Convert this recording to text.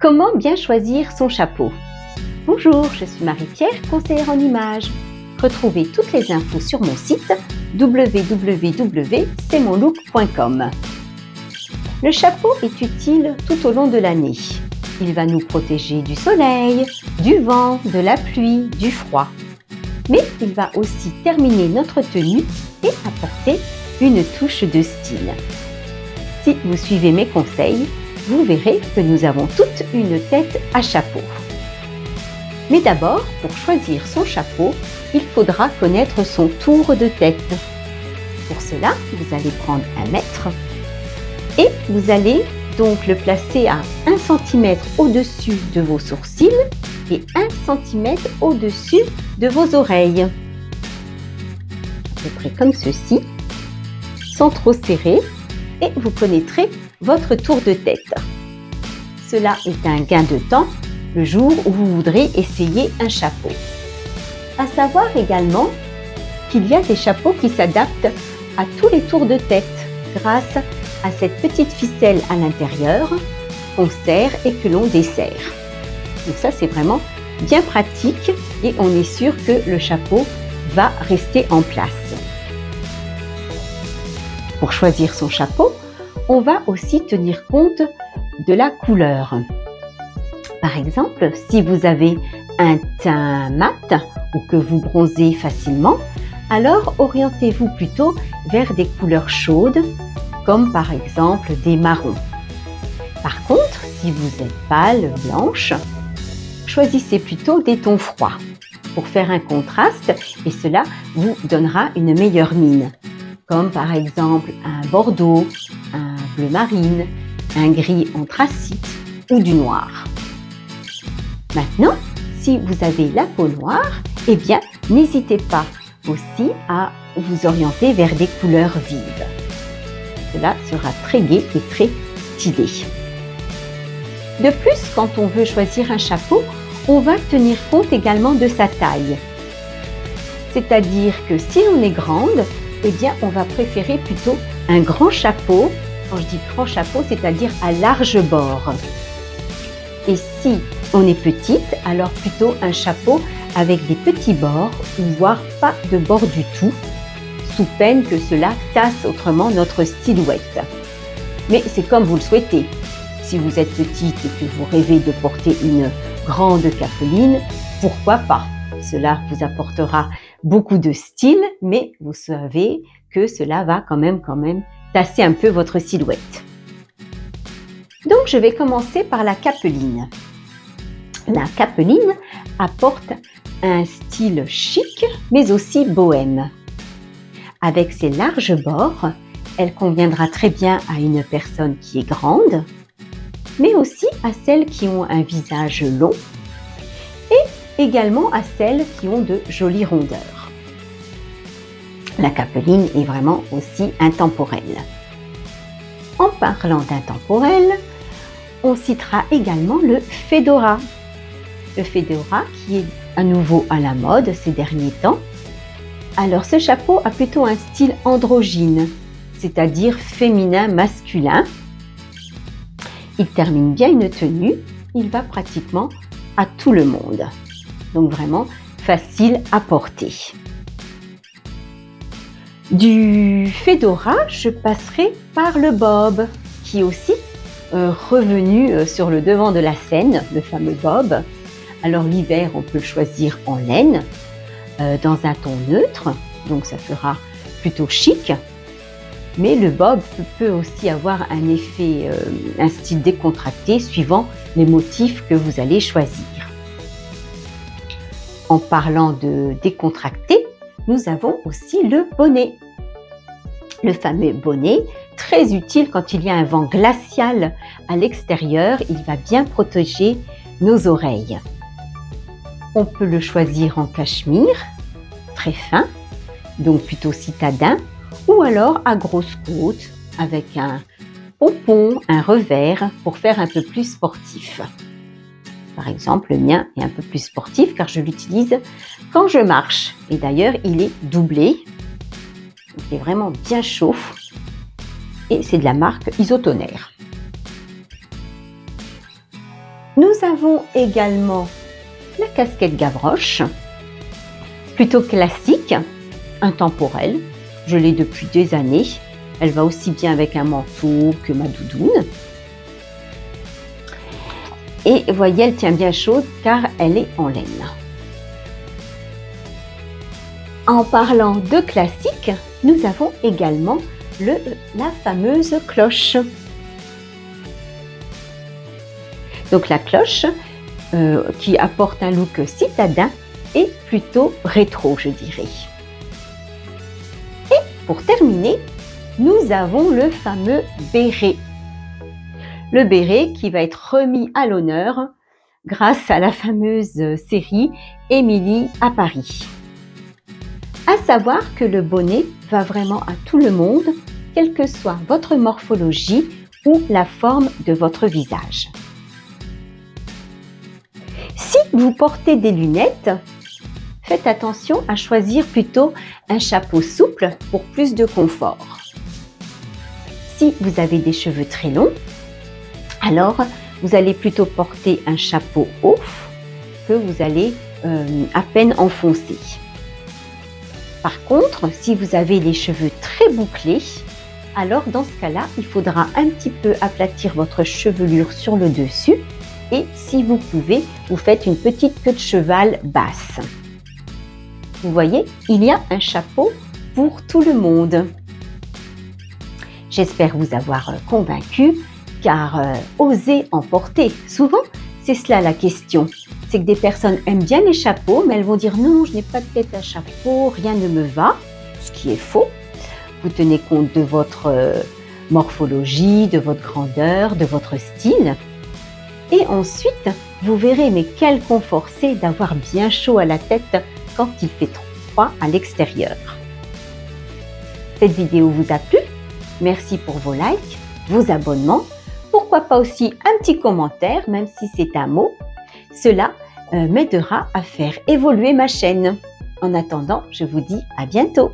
Comment bien choisir son chapeau? Bonjour, je suis Marie-Pierre, conseillère en images. Retrouvez toutes les infos sur mon site www.cmonlook.com. Le chapeau est utile tout au long de l'année. Il va nous protéger du soleil, du vent, de la pluie, du froid. Mais il va aussi terminer notre tenue et apporter une touche de style. Si vous suivez mes conseils, vous verrez que nous avons toute une tête à chapeau. Mais d'abord, pour choisir son chapeau, il faudra connaître son tour de tête. Pour cela, vous allez prendre un mètre et vous allez donc le placer à 1 cm au-dessus de vos sourcils et 1 cm au-dessus de vos oreilles. À peu près comme ceci, sans trop serrer, et vous connaîtrez votre tour de tête. Cela est un gain de temps le jour où vous voudrez essayer un chapeau. À savoir également qu'il y a des chapeaux qui s'adaptent à tous les tours de tête grâce à cette petite ficelle à l'intérieur qu'on serre et que l'on desserre. Donc ça, c'est vraiment bien pratique et on est sûr que le chapeau va rester en place. Pour choisir son chapeau, on va aussi tenir compte de la couleur. Par exemple, si vous avez un teint mat ou que vous bronzez facilement, alors orientez-vous plutôt vers des couleurs chaudes, comme par exemple des marrons. Par contre, si vous êtes pâle, blanche, choisissez plutôt des tons froids pour faire un contraste et cela vous donnera une meilleure mine, comme par exemple un bordeaux, un bleu marine, un gris anthracite ou du noir. Maintenant, si vous avez la peau noire, eh bien, n'hésitez pas aussi à vous orienter vers des couleurs vives. Cela sera très gai et très stylé. De plus, quand on veut choisir un chapeau, on va tenir compte également de sa taille. C'est-à-dire que si on est grande, eh bien, on va préférer plutôt un grand chapeau. Quand je dis grand chapeau, c'est-à-dire à large bord. Et si on est petite, alors plutôt un chapeau avec des petits bords ou voire pas de bords du tout, sous peine que cela tasse autrement notre silhouette. Mais c'est comme vous le souhaitez. Si vous êtes petite et que vous rêvez de porter une grande capeline, pourquoi pas? Cela vous apportera beaucoup de style, mais vous savez que cela va quand même tasser un peu votre silhouette. Donc, je vais commencer par la capeline. La capeline apporte un style chic, mais aussi bohème. Avec ses larges bords, elle conviendra très bien à une personne qui est grande, mais aussi à celles qui ont un visage long et également à celles qui ont de jolies rondeurs. La capeline est vraiment aussi intemporelle. En parlant d'intemporel, on citera également le fedora. Le fedora qui est à nouveau à la mode ces derniers temps. Alors ce chapeau a plutôt un style androgyne, c'est-à-dire féminin-masculin. Il termine bien une tenue, il va pratiquement à tout le monde. Donc vraiment facile à porter. Du fedora, je passerai par le bob, qui est aussi revenu sur le devant de la scène, le fameux bob. Alors l'hiver, on peut le choisir en laine, dans un ton neutre, donc ça fera plutôt chic. Mais le bob peut aussi avoir un effet, un style décontracté suivant les motifs que vous allez choisir. En parlant de décontracté, nous avons aussi le bonnet. Le fameux bonnet, très utile quand il y a un vent glacial à l'extérieur, il va bien protéger nos oreilles. On peut le choisir en cachemire, très fin, donc plutôt citadin, ou alors à grosse côte, avec un pompon, un revers, pour faire un peu plus sportif. Par exemple, le mien est un peu plus sportif car je l'utilise quand je marche. Et d'ailleurs, il est doublé. Il est vraiment bien chaud. Et c'est de la marque Isotoner. Nous avons également la casquette Gavroche, plutôt classique, intemporelle. Je l'ai depuis des années. Elle va aussi bien avec un manteau que ma doudoune. Et voyez, elle tient bien chaude car elle est en laine. En parlant de classique, nous avons également la fameuse cloche. Donc la cloche qui apporte un look citadin et plutôt rétro, je dirais. Et pour terminer, nous avons le fameux béret. Le béret qui va être remis à l'honneur grâce à la fameuse série Émilie à Paris. À savoir que le bonnet va vraiment à tout le monde, quelle que soit votre morphologie ou la forme de votre visage. Si vous portez des lunettes, faites attention à choisir plutôt un chapeau souple pour plus de confort. Si vous avez des cheveux très longs, alors vous allez plutôt porter un chapeau haut que vous allez à peine enfoncer. Par contre, si vous avez les cheveux très bouclés, alors dans ce cas-là, il faudra un petit peu aplatir votre chevelure sur le dessus et si vous pouvez, vous faites une petite queue de cheval basse. Vous voyez, il y a un chapeau pour tout le monde. J'espère vous avoir convaincu car oser en porter, souvent c'est cela la question. C'est que des personnes aiment bien les chapeaux, mais elles vont dire non, je n'ai pas de tête à chapeau, rien ne me va, ce qui est faux. Vous tenez compte de votre morphologie, de votre grandeur, de votre style. Et ensuite, vous verrez, mais quel confort c'est d'avoir bien chaud à la tête quand il fait trop froid à l'extérieur. Cette vidéo vous a plu? Merci pour vos likes, vos abonnements. Pourquoi pas aussi un petit commentaire, même si c'est un mot. Cela m'aidera à faire évoluer ma chaîne. En attendant, je vous dis à bientôt.